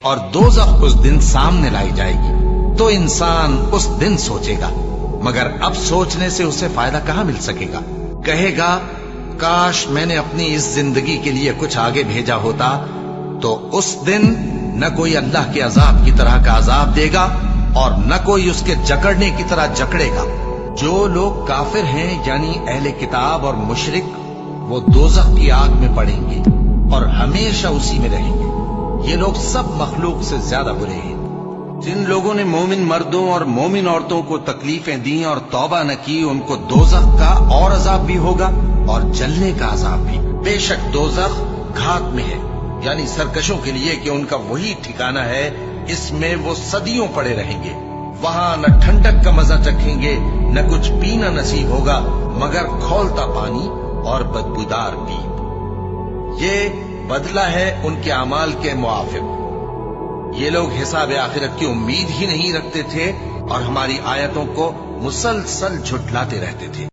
اور دوزخ اس دن سامنے لائی جائے گی تو انسان اس دن سوچے گا، مگر اب سوچنے سے اسے فائدہ کہاں مل سکے گا؟ کہے گا کاش میں نے اپنی اس زندگی کے لیے کچھ آگے بھیجا ہوتا، تو اس دن نہ کوئی اللہ کے عذاب کی طرح کا عذاب دے گا اور نہ کوئی اس کے جکڑنے کی طرح جکڑے گا۔ جو لوگ کافر ہیں یعنی اہل کتاب اور مشرک، وہ دوزخ کی آگ میں پڑیں گے اور ہمیشہ اسی میں رہیں گے۔ یہ لوگ سب مخلوق سے زیادہ برے ہیں۔ جن لوگوں نے مومن مردوں اور مومن عورتوں کو تکلیفیں دیں اور توبہ نہ کی، ان کو دوزخ کا اور عذاب بھی ہوگا اور جلنے کا عذاب بھی۔ بے شک دوزخ گھات میں ہے، یعنی سرکشوں کے لیے کہ ان کا وہی ٹھکانہ ہے، اس میں وہ صدیوں پڑے رہیں گے۔ وہاں نہ ٹھنڈک کا مزہ چکھیں گے، نہ کچھ پینا نصیب ہوگا مگر کھولتا پانی اور بدبودار پیپ۔ یہ بدلہ ہے ان کے اعمال کے موافق۔ یہ لوگ حساب آخرت کی امید ہی نہیں رکھتے تھے اور ہماری آیتوں کو مسلسل جھٹلاتے رہتے تھے۔